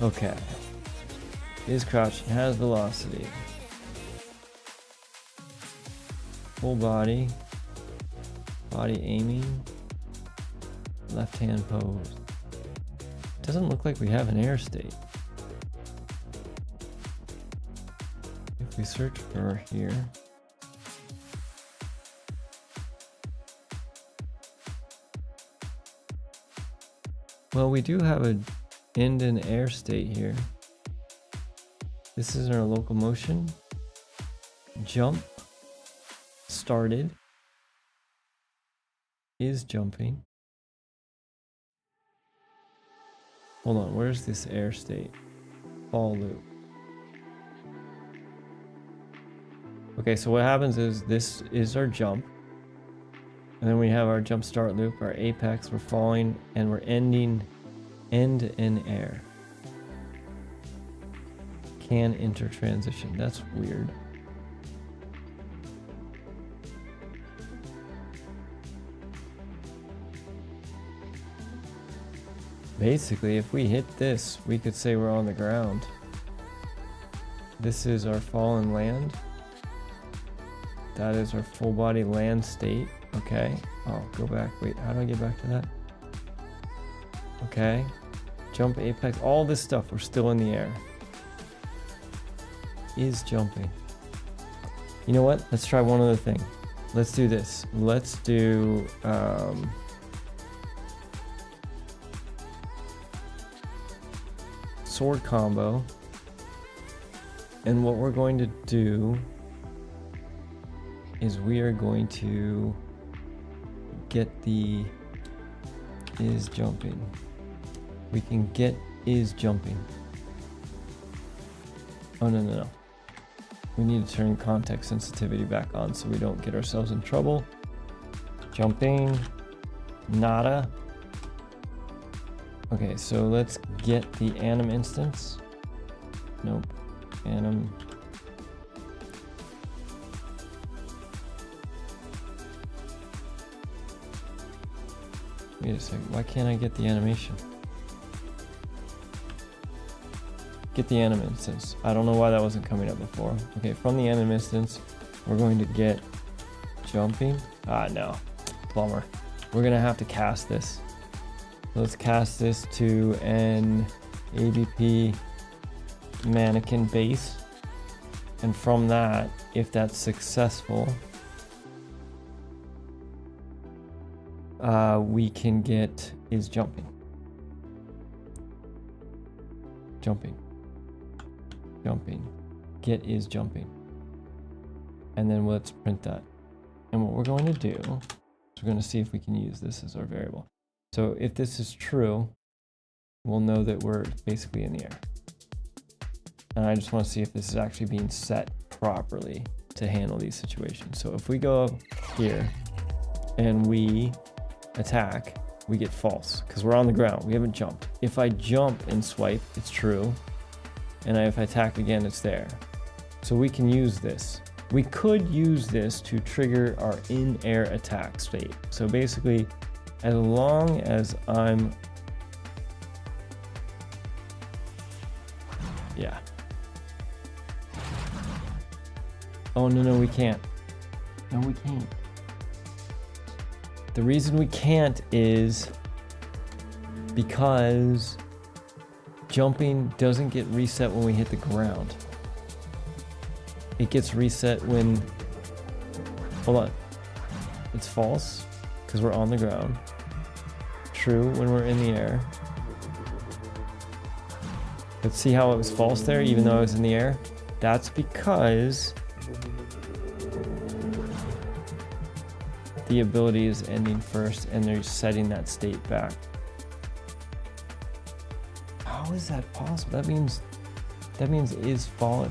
Okay. Is crouching, has velocity. Full body. Body aiming. Left hand pose. Doesn't look like we have an air state. If we search for here. Well, we do have an end and air state here. This is our locomotion. Jump. Started. Is jumping. Hold on, where's this air state? Fall loop. Okay, so what happens is this is our jump. And then we have our jump start loop, our apex, we're falling, and we're ending end in air. Can enter transition. That's weird. Basically, if we hit this, we could say we're on the ground. This is our fall and land. That is our full body land state. Okay. Oh, go back. Wait, how do I get back to that? Okay. Jump, apex, all this stuff. We're still in the air. Is jumping. You know what? Let's try one other thing. Let's do this. Let's do sword combo. And what we're going to do is we are going to get the is jumping. We can get is jumping. Oh, no. We need to turn context sensitivity back on so we don't get ourselves in trouble. Jumping. Nada. Okay, so let's get the anim instance. Nope. Anim. Wait a second, why can't I get the animation? Get the anim instance. I don't know why that wasn't coming up before. Okay, from the anim instance, we're going to get jumping. Ah, no. Bummer. We're gonna have to cast this. Let's cast this to an ABP mannequin base. And from that, if that's successful, we can get is jumping. Jumping. Get is jumping. And then let's print that. And what we're going to do is we're going to see if we can use this as our variable. So if this is true, we'll know that we're basically in the air. And I just want to see if this is actually being set properly to handle these situations. So if we go up here and we attack, we get false because we're on the ground. We haven't jumped. If I jump and swipe, it's true. And if I attack again, it's there. So we can use this. We could use this to trigger our in-air attack state. So basically, as long as I'm... Yeah. Oh, no, we can't. No, we can't. The reason we can't is because jumping doesn't get reset when we hit the ground. It gets reset when, hold on, it's false because we're on the ground. True when we're in the air. But see how it was false there even though I was in the air? That's because the ability is ending first and they're setting that state back. How is that possible? That means is fall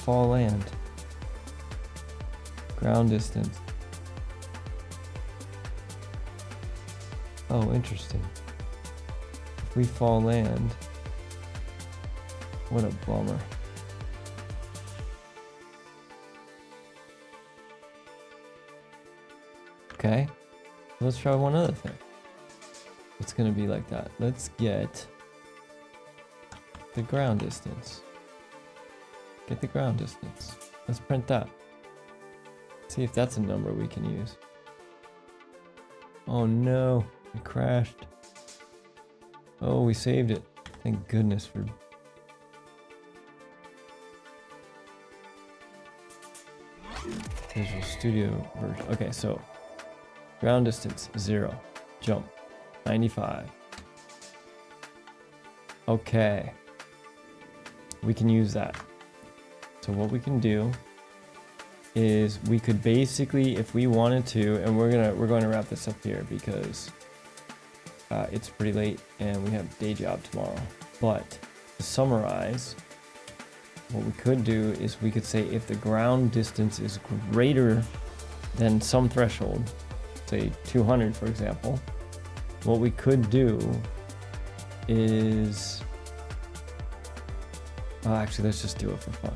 land. Ground distance. Oh, interesting. If we fall land, what a bummer. Okay, let's try one other thing. It's gonna be like that. Let's get the ground distance. Get the ground distance. Let's print that. See if that's a number we can use. Oh no, it crashed. Oh, we saved it. Thank goodness for... Visual Studio version. Okay, so ground distance 0, jump 95. Okay, we can use that. So what we can do is we could basically, if we wanted to, and we're going to wrap this up here because it's pretty late and we have day job tomorrow. But to summarize, what we could do is we could say if the ground distance is greater than some threshold, say 200 for example, what we could do is actually let's just do it for fun.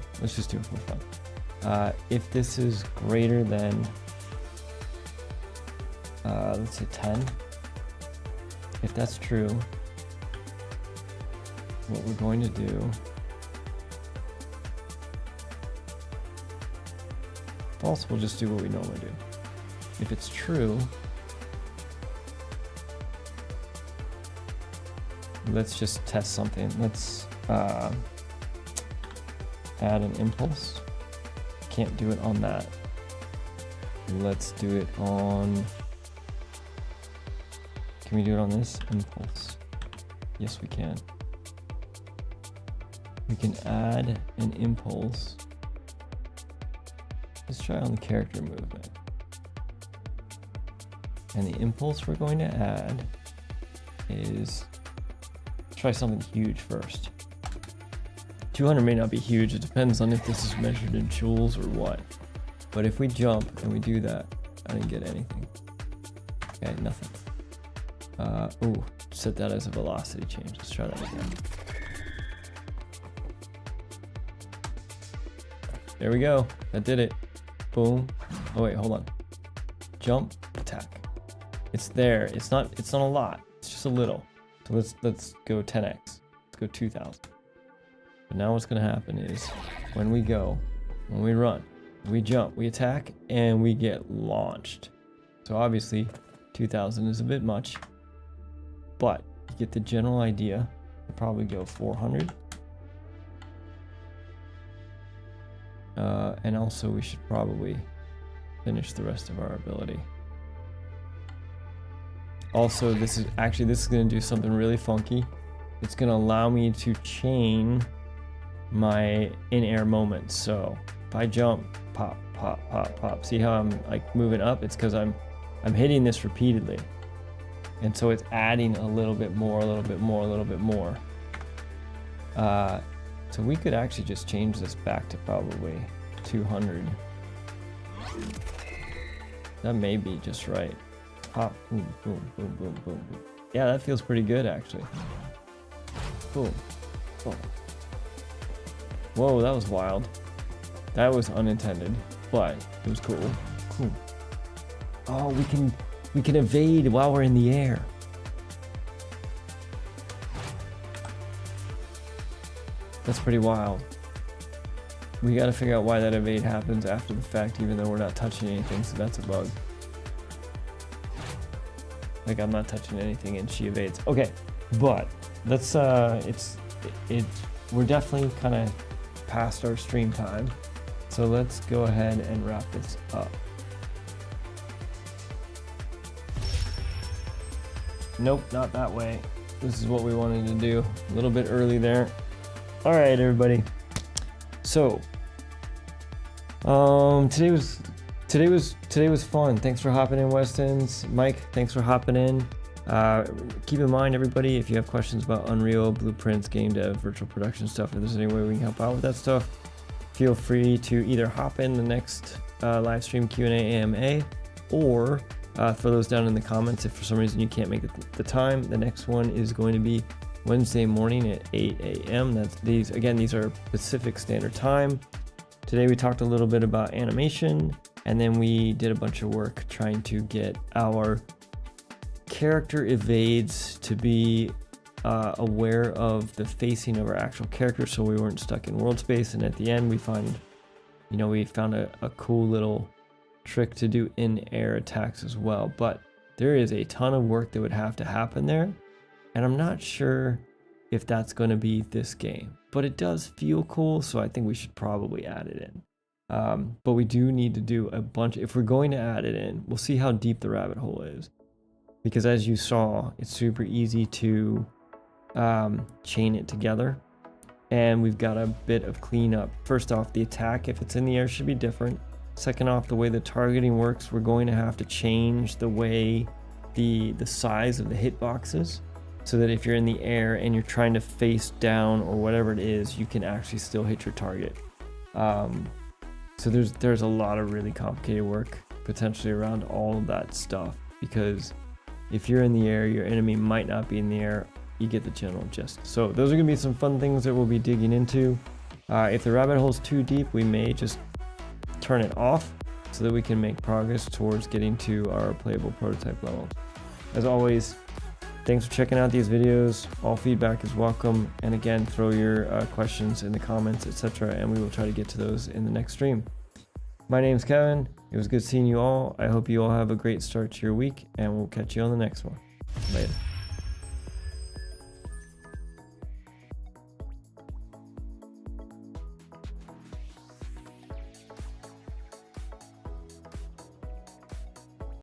If this is greater than let's say 10, if that's true, what we're going to do, false, we'll just do what we normally do. If it's true, let's just test something. Let's add an impulse. Can't do it on that. Let's do it on... Can we do it on this? Impulse. Yes, we can. We can add an impulse. Let's try on the character movement. And the impulse we're going to add is... Try something huge first. 200 may not be huge. It depends on if this is measured in joules or what. But if we jump and we do that, I didn't get anything. Okay, nothing. Ooh, set that as a velocity change. Let's try that again. There we go. That did it. Boom. Oh wait, hold on. Jump, attack. It's there. It's not a lot. It's just a little. So let's go 10x. Let's go 2000. But now what's gonna happen is when we run, we jump, we attack, and we get launched. So obviously 2000 is a bit much, but you get the general idea. We'll probably go 400. And also we should probably finish the rest of our ability. Also, this is going to do something really funky. It's going to allow me to chain my in-air moments. So if I jump, pop, pop, pop, pop. See how I'm like moving up? It's because I'm hitting this repeatedly. And so it's adding a little bit more, a little bit more, a little bit more. So we could actually just change this back to probably 200. That may be just right. pop, boom, boom, boom, boom, boom, boom. Yeah, that feels pretty good actually. Boom. Oh. Whoa, that was wild. That was unintended, but it was cool. Cool. Oh, we can evade while we're in the air. That's pretty wild. We got to figure out why that evade happens after the fact, even though we're not touching anything, so that's a bug. Like, I'm not touching anything and she evades. Okay, but let's we're definitely kind of past our stream time, so let's go ahead and wrap this up. Nope, not that way. This is what we wanted to do. A little bit early there. All right, everybody. So, today was fun. Thanks for hopping in, Westons. Mike, thanks for hopping in. Keep in mind, everybody, if you have questions about Unreal, blueprints, game dev, virtual production stuff, if there's any way we can help out with that stuff, feel free to either hop in the next live stream Q&A AMA, or throw those down in the comments if for some reason you can't make the time. The next one is going to be Wednesday morning at 8 a.m. These are Pacific Standard Time. Today we talked a little bit about animation, and then we did a bunch of work trying to get our character evades to be aware of the facing of our actual character, so we weren't stuck in world space. And at the end we found a cool little trick to do in-air attacks as well. But there is a ton of work that would have to happen there, and I'm not sure if that's going to be this game, but it does feel cool, so I think we should probably add it in. But we do need to do a bunch. If we're going to add it in, we'll see how deep the rabbit hole is, because as you saw, it's super easy to chain it together, and we've got a bit of cleanup. First off, the attack, if it's in the air, should be different. Second off, the way the targeting works, we're going to have to change the way the size of the hitboxes, so that if you're in the air and you're trying to face down or whatever it is, you can actually still hit your target. So there's a lot of really complicated work potentially around all of that stuff, because if you're in the air, your enemy might not be in the air. You get the general gist. So those are gonna be some fun things that we'll be digging into. If the rabbit hole's too deep, we may just turn it off so that we can make progress towards getting to our playable prototype level. As always, thanks for checking out these videos. All feedback is welcome. And again, throw your questions in the comments, etc., and we will try to get to those in the next stream. My name's Kevin. It was good seeing you all. I hope you all have a great start to your week, and we'll catch you on the next one. Later.